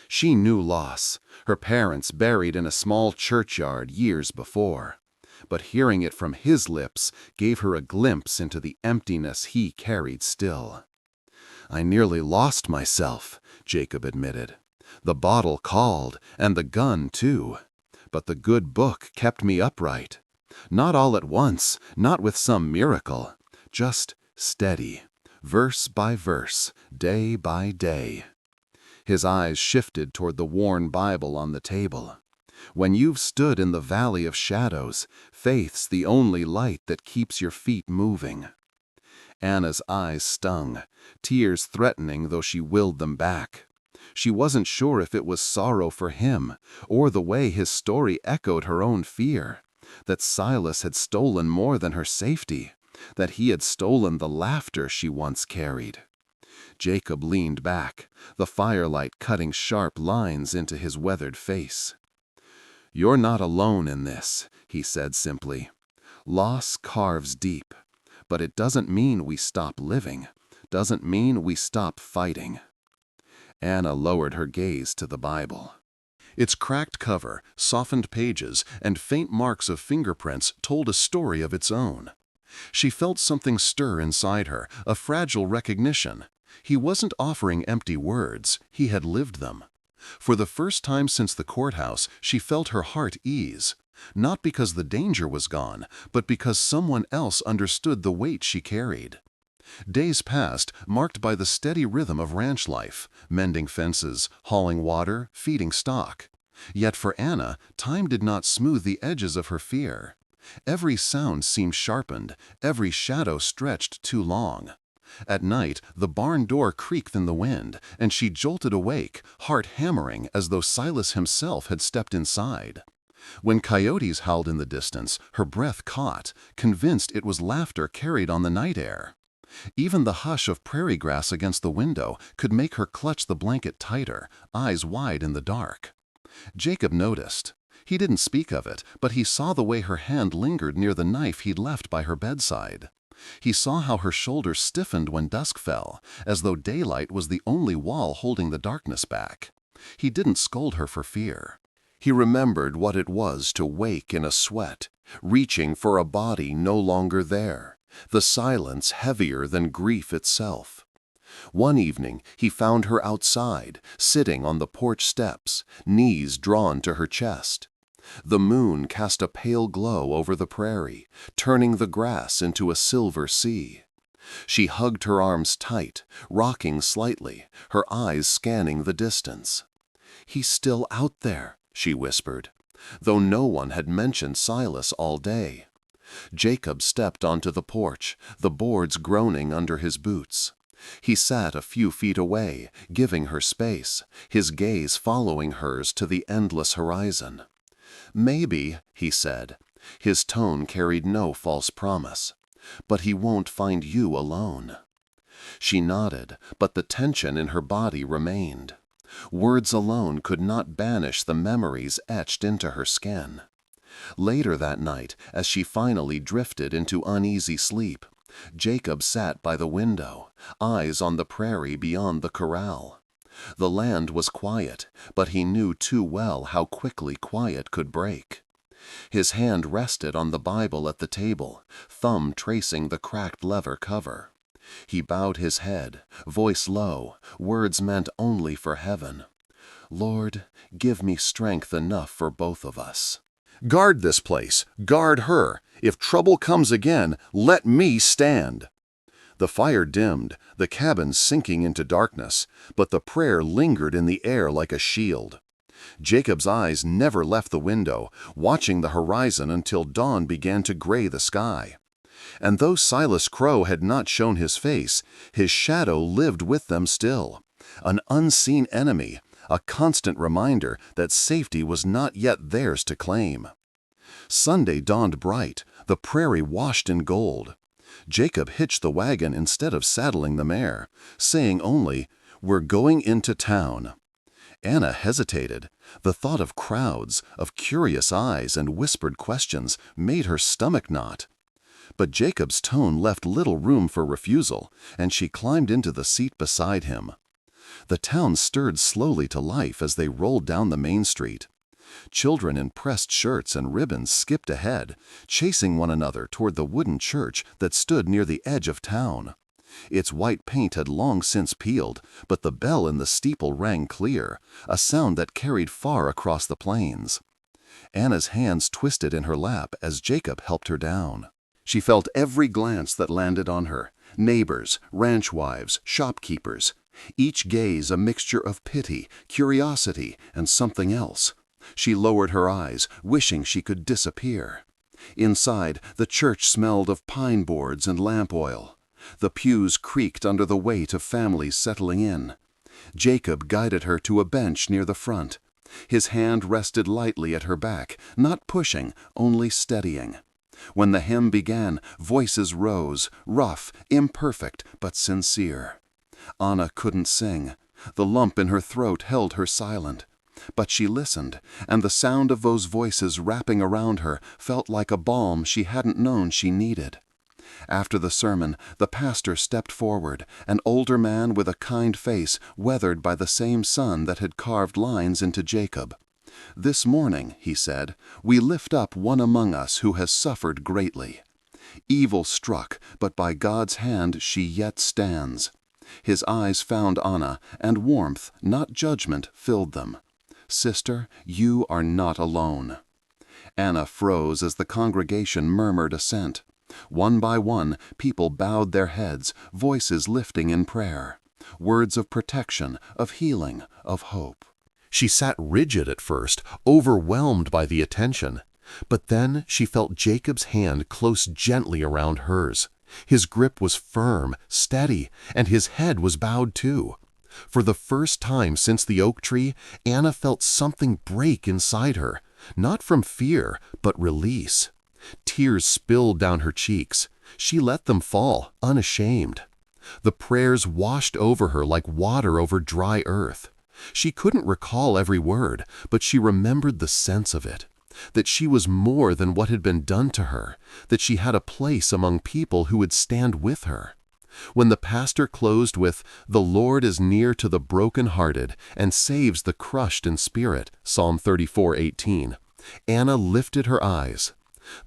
She knew loss, her parents buried in a small churchyard years before. But hearing it from his lips gave her a glimpse into the emptiness he carried still. "I nearly lost myself," Jacob admitted. "The bottle called, and the gun too. But the good book kept me upright. Not all at once, not with some miracle, just steady, verse by verse, day by day." His eyes shifted toward the worn Bible on the table. "When you've stood in the valley of shadows, faith's the only light that keeps your feet moving." Anna's eyes stung, tears threatening though she willed them back. She wasn't sure if it was sorrow for him, or the way his story echoed her own fear, that Silas had stolen more than her safety, that he had stolen the laughter she once carried. Jacob leaned back, the firelight cutting sharp lines into his weathered face. "You're not alone in this," he said simply. "Loss carves deep, but it doesn't mean we stop living, doesn't mean we stop fighting." Anna lowered her gaze to the Bible. Its cracked cover, softened pages, and faint marks of fingerprints told a story of its own. She felt something stir inside her, a fragile recognition. He wasn't offering empty words, he had lived them. For the first time since the courthouse, she felt her heart ease. Not because the danger was gone, but because someone else understood the weight she carried. Days passed, marked by the steady rhythm of ranch life, mending fences, hauling water, feeding stock. Yet for Anna, time did not smooth the edges of her fear. Every sound seemed sharpened, every shadow stretched too long. At night, the barn door creaked in the wind, and she jolted awake, heart hammering as though Silas himself had stepped inside. When coyotes howled in the distance, her breath caught, convinced it was laughter carried on the night air. Even the hush of prairie grass against the window could make her clutch the blanket tighter, eyes wide in the dark. Jacob noticed. He didn't speak of it, but he saw the way her hand lingered near the knife he'd left by her bedside. He saw how her shoulders stiffened when dusk fell, as though daylight was the only wall holding the darkness back. He didn't scold her for fear. He remembered what it was to wake in a sweat, reaching for a body no longer there, the silence heavier than grief itself. One evening, he found her outside, sitting on the porch steps, knees drawn to her chest. The moon cast a pale glow over the prairie, turning the grass into a silver sea. She hugged her arms tight, rocking slightly, her eyes scanning the distance. "He's still out there," she whispered, though no one had mentioned Silas all day. Jacob stepped onto the porch, the boards groaning under his boots. He sat a few feet away, giving her space, his gaze following hers to the endless horizon. "Maybe," he said. His tone carried no false promise. "But he won't find you alone." She nodded, but the tension in her body remained. Words alone could not banish the memories etched into her skin. Later that night, as she finally drifted into uneasy sleep, Jacob sat by the window, eyes on the prairie beyond the corral. The land was quiet, but he knew too well how quickly quiet could break. His hand rested on the Bible at the table, thumb tracing the cracked leather cover. He bowed his head, voice low, words meant only for heaven. "Lord, give me strength enough for both of us. Guard this place, guard her. If trouble comes again, let me stand." The fire dimmed, the cabin sinking into darkness, but the prayer lingered in the air like a shield. Jacob's eyes never left the window, watching the horizon until dawn began to gray the sky. And though Silas Crowe had not shown his face, his shadow lived with them still, an unseen enemy, a constant reminder that safety was not yet theirs to claim. Sunday dawned bright, the prairie washed in gold. Jacob hitched the wagon instead of saddling the mare, saying only, "We're going into town." Anna hesitated. The thought of crowds, of curious eyes and whispered questions made her stomach knot. But Jacob's tone left little room for refusal, and she climbed into the seat beside him. The town stirred slowly to life as they rolled down the main street. Children in pressed shirts and ribbons skipped ahead, chasing one another toward the wooden church that stood near the edge of town. Its white paint had long since peeled, but the bell in the steeple rang clear, a sound that carried far across the plains. Anna's hands twisted in her lap as Jacob helped her down. She felt every glance that landed on her. Neighbors, ranch wives, shopkeepers. Each gaze a mixture of pity, curiosity, and something else. She lowered her eyes, wishing she could disappear. Inside, the church smelled of pine boards and lamp oil. The pews creaked under the weight of families settling in. Jacob guided her to a bench near the front. His hand rested lightly at her back, not pushing, only steadying. When the hymn began, voices rose, rough, imperfect, but sincere. Anna couldn't sing. The lump in her throat held her silent. But she listened, and the sound of those voices wrapping around her felt like a balm she hadn't known she needed. After the sermon, the pastor stepped forward, an older man with a kind face weathered by the same sun that had carved lines into Jacob. "This morning," he said, "we lift up one among us who has suffered greatly. Evil struck, but by God's hand she yet stands." His eyes found Anna, and warmth, not judgment, filled them. "Sister, you are not alone." Anna froze as the congregation murmured assent. One by one, people bowed their heads, voices lifting in prayer. Words of protection, of healing, of hope. She sat rigid at first, overwhelmed by the attention. But then she felt Jacob's hand close gently around hers. His grip was firm, steady, and his head was bowed too. For the first time since the oak tree, Anna felt something break inside her, not from fear, but release. Tears spilled down her cheeks. She let them fall, unashamed. The prayers washed over her like water over dry earth. She couldn't recall every word, but she remembered the sense of it. That she was more than what had been done to her, that she had a place among people who would stand with her. When the pastor closed with, "The Lord is near to the broken-hearted and saves the crushed in spirit," Psalm 34:18, Anna lifted her eyes.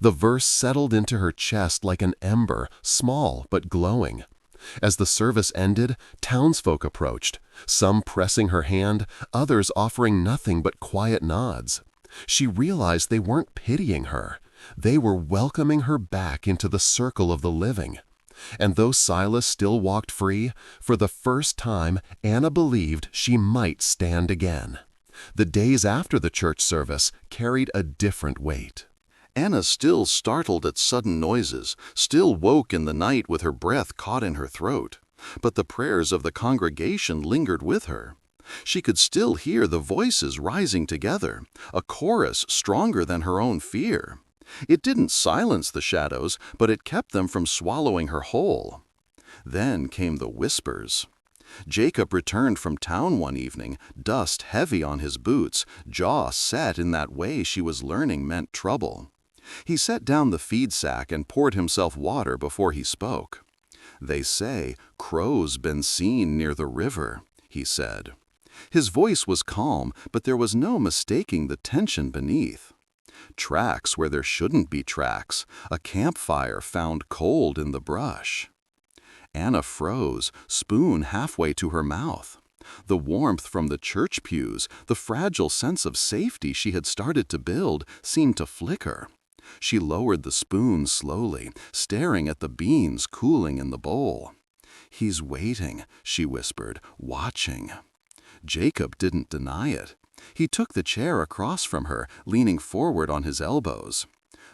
The verse settled into her chest like an ember, small but glowing. As the service ended, townsfolk approached, some pressing her hand, others offering nothing but quiet nods. She realized they weren't pitying her. They were welcoming her back into the circle of the living. And though Silas still walked free, for the first time Anna believed she might stand again. The days after the church service carried a different weight. Anna still startled at sudden noises, still woke in the night with her breath caught in her throat. But the prayers of the congregation lingered with her. She could still hear the voices rising together, a chorus stronger than her own fear. It didn't silence the shadows, but it kept them from swallowing her whole. Then came the whispers. Jacob returned from town one evening, dust heavy on his boots, jaw set in that way she was learning meant trouble. He set down the feed sack and poured himself water before he spoke. "They say Crowe's been seen near the river," he said. His voice was calm, but there was no mistaking the tension beneath. Tracks where there shouldn't be tracks, a campfire found cold in the brush. Anna froze, spoon halfway to her mouth. The warmth from the church pews, the fragile sense of safety she had started to build, seemed to flicker. She lowered the spoon slowly, staring at the beans cooling in the bowl. "He's waiting," she whispered, "watching." Jacob didn't deny it. He took the chair across from her, leaning forward on his elbows.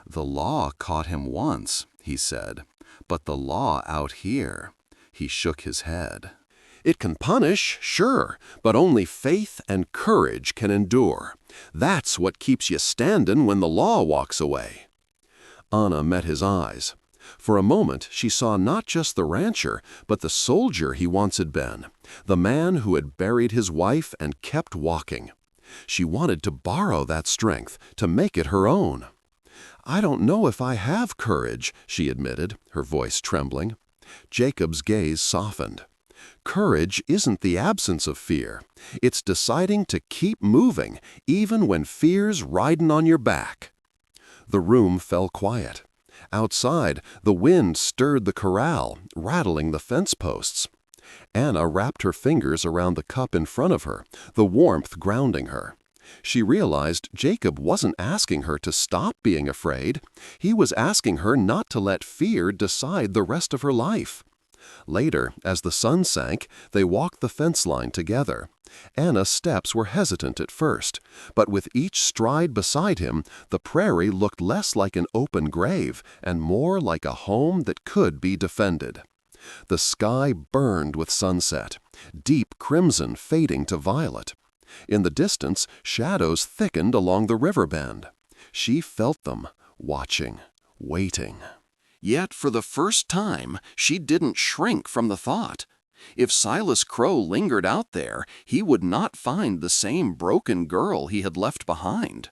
"The law caught him once," he said, "but the law out here," he shook his head. "It can punish, sure, but only faith and courage can endure. That's what keeps you standing when the law walks away." Anna met his eyes. For a moment she saw not just the rancher, but the soldier he once had been, the man who had buried his wife and kept walking. She wanted to borrow that strength, to make it her own. "I don't know if I have courage," she admitted, her voice trembling. Jacob's gaze softened. "Courage isn't the absence of fear. It's deciding to keep moving, even when fear's riding on your back." The room fell quiet. Outside, the wind stirred the corral, rattling the fence posts. Anna wrapped her fingers around the cup in front of her, the warmth grounding her. She realized Jacob wasn't asking her to stop being afraid. He was asking her not to let fear decide the rest of her life. Later, as the sun sank, they walked the fence line together. Anna's steps were hesitant at first, but with each stride beside him, the prairie looked less like an open grave and more like a home that could be defended. The sky burned with sunset, deep crimson fading to violet. In the distance, shadows thickened along the river bend. She felt them, watching, waiting. Yet for the first time, she didn't shrink from the thought. If Silas Crowe lingered out there, he would not find the same broken girl he had left behind.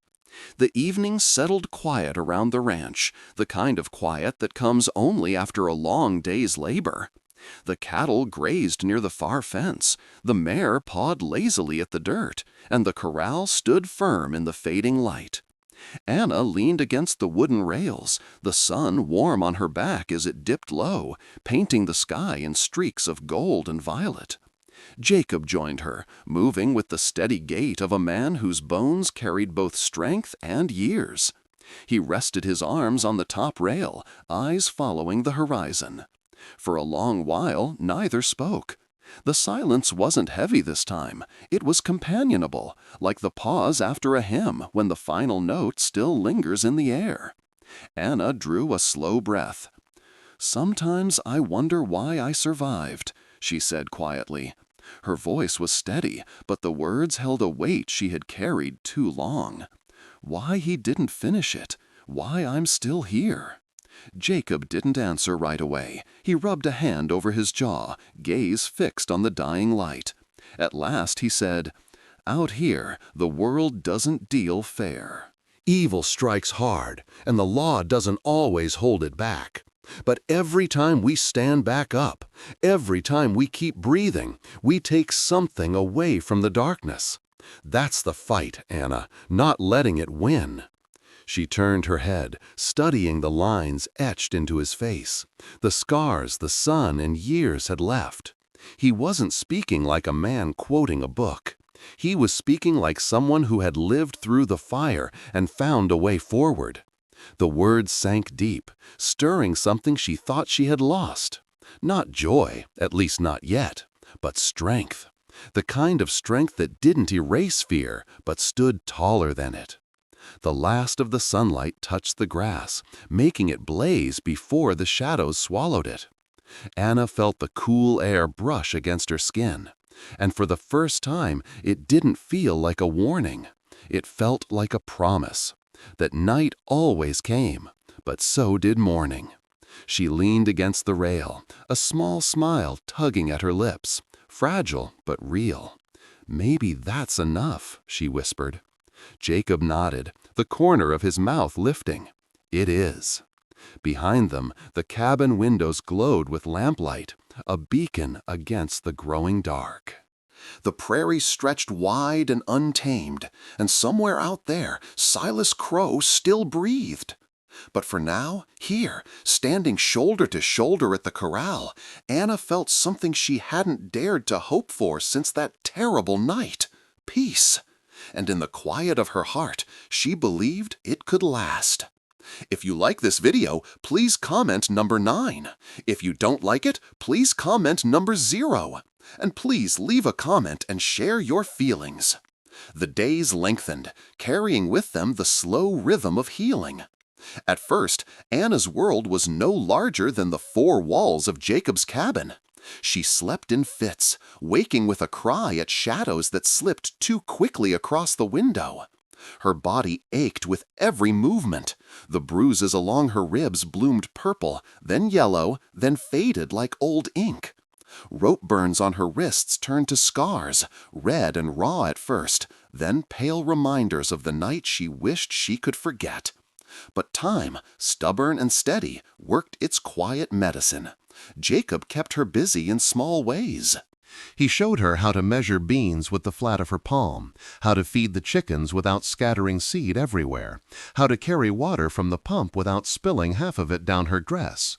The evening settled quiet around the ranch, the kind of quiet that comes only after a long day's labor. The cattle grazed near the far fence, the mare pawed lazily at the dirt, and the corral stood firm in the fading light. Anna leaned against the wooden rails, the sun warm on her back as it dipped low, painting the sky in streaks of gold and violet. Jacob joined her, moving with the steady gait of a man whose bones carried both strength and years. He rested his arms on the top rail, eyes following the horizon. For a long while, neither spoke. The silence wasn't heavy this time. It was companionable, like the pause after a hymn when the final note still lingers in the air. Anna drew a slow breath. "Sometimes I wonder why I survived," she said quietly. Her voice was steady, but the words held a weight she had carried too long. Why he didn't finish it, why I'm still here. Jacob didn't answer right away. He rubbed a hand over his jaw, gaze fixed on the dying light. At last he said, "Out here, the world doesn't deal fair. Evil strikes hard, and the law doesn't always hold it back. But every time we stand back up, every time we keep breathing, we take something away from the darkness. That's the fight, Anna, not letting it win." She turned her head, studying the lines etched into his face, the scars the sun and years had left. He wasn't speaking like a man quoting a book. He was speaking like someone who had lived through the fire and found a way forward. The words sank deep, stirring something she thought she had lost. Not joy, at least not yet, but strength. The kind of strength that didn't erase fear, but stood taller than it. The last of the sunlight touched the grass, making it blaze before the shadows swallowed it. Anna felt the cool air brush against her skin, and for the first time it didn't feel like a warning. It felt like a promise that night always came, but so did morning. She leaned against the rail, a small smile tugging at her lips, fragile but real. "Maybe that's enough," she whispered. Jacob nodded, the corner of his mouth lifting. "It is." Behind them, the cabin windows glowed with lamplight, a beacon against the growing dark. The prairie stretched wide and untamed, and somewhere out there, Silas Crowe still breathed. But for now, here, standing shoulder to shoulder at the corral, Anna felt something she hadn't dared to hope for since that terrible night: peace. And in the quiet of her heart, she believed it could last. If you like this video, please comment number 9. If you don't like it, please comment number 0. And please leave a comment and share your feelings. The days lengthened, carrying with them the slow rhythm of healing. At first, Anna's world was no larger than the 4 walls of Jacob's cabin. She slept in fits, waking with a cry at shadows that slipped too quickly across the window. Her body ached with every movement. The bruises along her ribs bloomed purple, then yellow, then faded like old ink. Rope burns on her wrists turned to scars, red and raw at first, then pale reminders of the night she wished she could forget. But time, stubborn and steady, worked its quiet medicine. Jacob kept her busy in small ways. He showed her how to measure beans with the flat of her palm, how to feed the chickens without scattering seed everywhere, how to carry water from the pump without spilling half of it down her dress.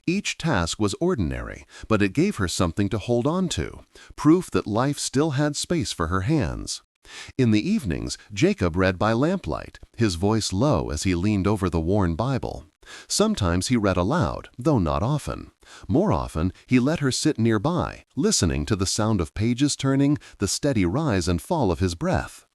Each task was ordinary, but it gave her something to hold on to, proof that life still had space for her hands. In the evenings, Jacob read by lamplight, his voice low as he leaned over the worn Bible. Sometimes he read aloud, though not often. More often, he let her sit nearby, listening to the sound of pages turning, the steady rise and fall of his breath.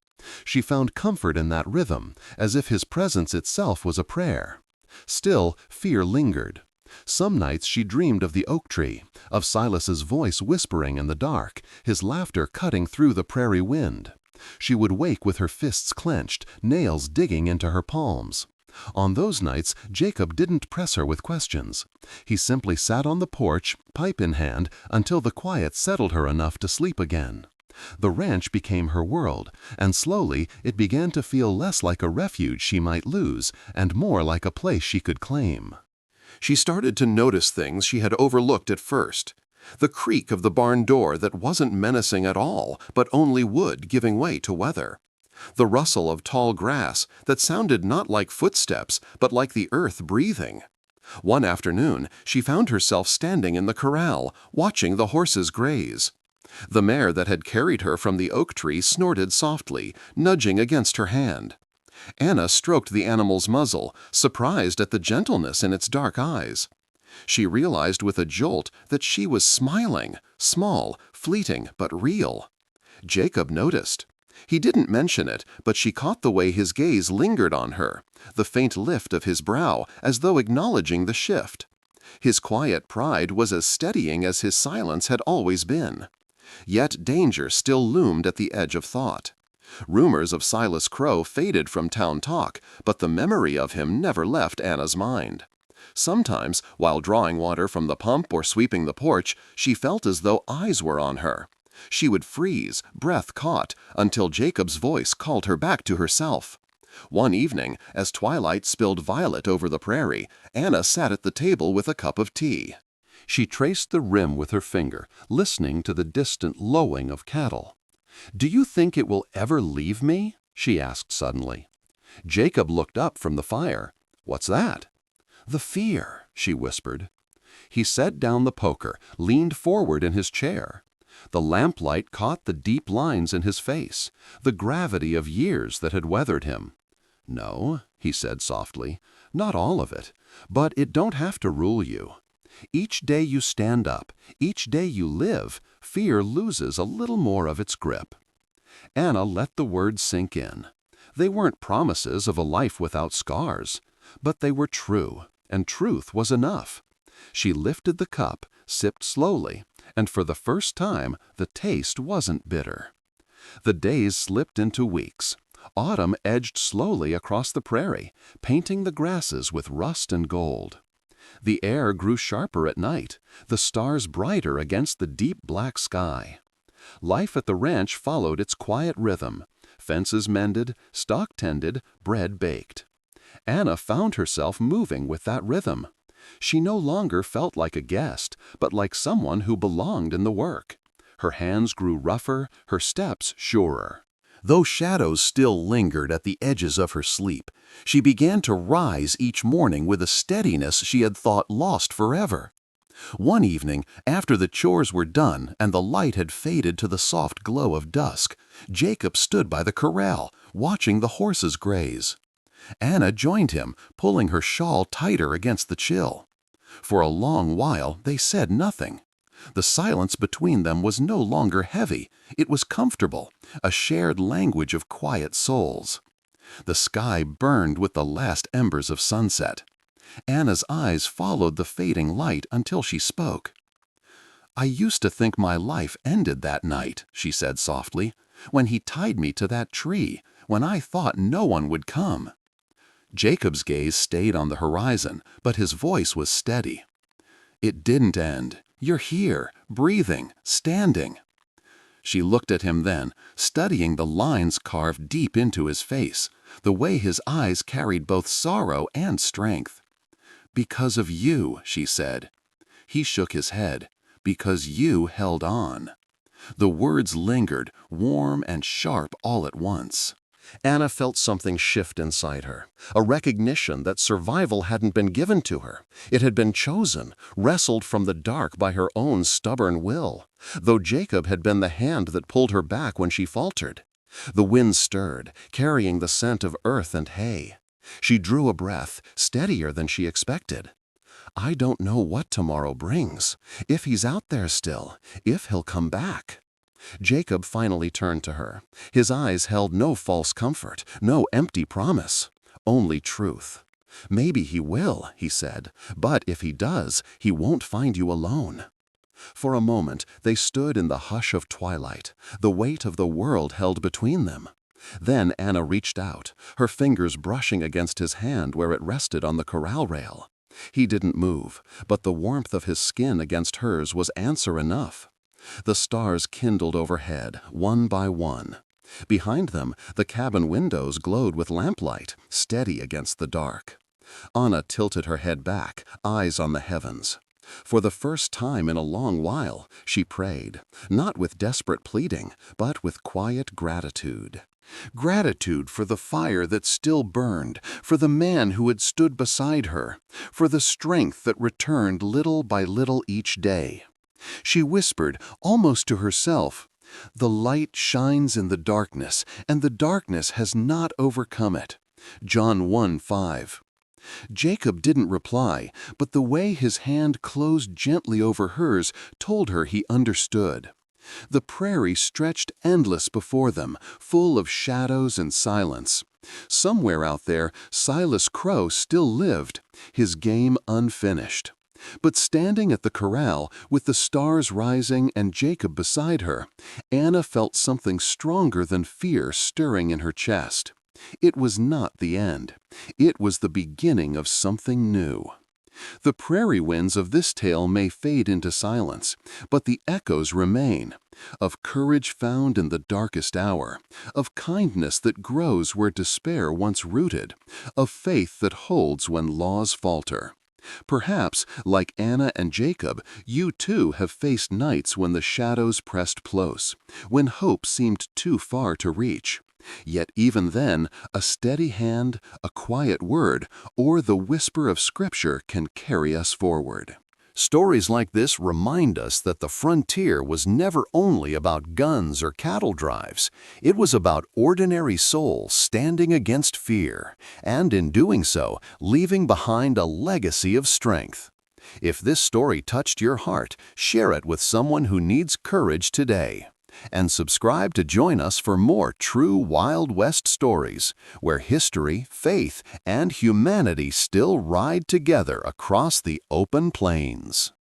She found comfort in that rhythm, as if his presence itself was a prayer. Still, fear lingered. Some nights she dreamed of the oak tree, of Silas's voice whispering in the dark, his laughter cutting through the prairie wind. She would wake with her fists clenched, nails digging into her palms. On those nights, Jacob didn't press her with questions. He simply sat on the porch, pipe in hand, until the quiet settled her enough to sleep again. The ranch became her world, and slowly it began to feel less like a refuge she might lose and more like a place she could claim. She started to notice things she had overlooked at first. The creak of the barn door that wasn't menacing at all, but only wood giving way to weather. The rustle of tall grass that sounded not like footsteps, but like the earth breathing. One afternoon, she found herself standing in the corral, watching the horses graze. The mare that had carried her from the oak tree snorted softly, nudging against her hand. Anna stroked the animal's muzzle, surprised at the gentleness in its dark eyes. She realized with a jolt that she was smiling, small, fleeting, but real. Jacob noticed. He didn't mention it, but she caught the way his gaze lingered on her, the faint lift of his brow as though acknowledging the shift. His quiet pride was as steadying as his silence had always been. Yet danger still loomed at the edge of thought. Rumors of Silas Crowe faded from town talk, but the memory of him never left Anna's mind. Sometimes, while drawing water from the pump or sweeping the porch, she felt as though eyes were on her. She would freeze, breath caught, until Jacob's voice called her back to herself. One evening, as twilight spilled violet over the prairie, Anna sat at the table with a cup of tea. She traced the rim with her finger, listening to the distant lowing of cattle. "Do you think it will ever leave me?" she asked suddenly. Jacob looked up from the fire. "What's that?" "The fear," she whispered. He set down the poker, leaned forward in his chair. The lamplight caught the deep lines in his face, the gravity of years that had weathered him. "No," he said softly, "not all of it, but it don't have to rule you. Each day you stand up, each day you live, fear loses a little more of its grip." Anna let the words sink in. They weren't promises of a life without scars, but they were true, and truth was enough. She lifted the cup, sipped slowly, and for the first time the taste wasn't bitter. The days slipped into weeks. Autumn edged slowly across the prairie, painting the grasses with rust and gold. The air grew sharper at night, the stars brighter against the deep black sky. Life at the ranch followed its quiet rhythm. Fences mended, stock tended, bread baked. Anna found herself moving with that rhythm. She no longer felt like a guest, but like someone who belonged in the work. Her hands grew rougher, her steps surer. Though shadows still lingered at the edges of her sleep, she began to rise each morning with a steadiness she had thought lost forever. One evening, after the chores were done and the light had faded to the soft glow of dusk, Jacob stood by the corral, watching the horses graze. Anna joined him, pulling her shawl tighter against the chill. For a long while they said nothing. The silence between them was no longer heavy, it was comfortable, a shared language of quiet souls. The sky burned with the last embers of sunset. Anna's eyes followed the fading light until she spoke. "I used to think my life ended that night," she said softly, "when he tied me to that tree, when I thought no one would come." Jacob's gaze stayed on the horizon, but his voice was steady. "It didn't end. You're here, breathing, standing." She looked at him then, studying the lines carved deep into his face, the way his eyes carried both sorrow and strength. "Because of you," she said. He shook his head. "Because you held on." The words lingered, warm and sharp all at once. Anna felt something shift inside her, a recognition that survival hadn't been given to her. It had been chosen, wrestled from the dark by her own stubborn will, though Jacob had been the hand that pulled her back when she faltered. The wind stirred, carrying the scent of earth and hay. She drew a breath, steadier than she expected. I don't know what tomorrow brings, if he's out there still, if he'll come back. Jacob finally turned to her. His eyes held no false comfort, no empty promise, only truth. Maybe he will, he said, but if he does, he won't find you alone. For a moment, they stood in the hush of twilight, the weight of the world held between them. Then Anna reached out, her fingers brushing against his hand where it rested on the corral rail. He didn't move, but the warmth of his skin against hers was answer enough. The stars kindled overhead, one by one. Behind them, the cabin windows glowed with lamplight, steady against the dark. Anna tilted her head back, eyes on the heavens. For the first time in a long while, she prayed, not with desperate pleading, but with quiet gratitude. Gratitude for the fire that still burned, for the man who had stood beside her, for the strength that returned little by little each day. She whispered, almost to herself, "The light shines in the darkness, and the darkness has not overcome it." John 1:5. Jacob didn't reply, but the way his hand closed gently over hers told her he understood. The prairie stretched endless before them, full of shadows and silence. Somewhere out there, Silas Crowe still lived, his game unfinished. But standing at the corral, with the stars rising and Jacob beside her, Anna felt something stronger than fear stirring in her chest. It was not the end. It was the beginning of something new. The prairie winds of this tale may fade into silence, but the echoes remain, of courage found in the darkest hour, of kindness that grows where despair once rooted, of faith that holds when laws falter. Perhaps, like Anna and Jacob, you too have faced nights when the shadows pressed close, when hope seemed too far to reach. Yet even then, a steady hand, a quiet word, or the whisper of Scripture can carry us forward. Stories like this remind us that the frontier was never only about guns or cattle drives. It was about ordinary souls standing against fear, and in doing so, leaving behind a legacy of strength. If this story touched your heart, share it with someone who needs courage today. And subscribe to join us for more true Wild West stories, where history, faith, and humanity still ride together across the open plains.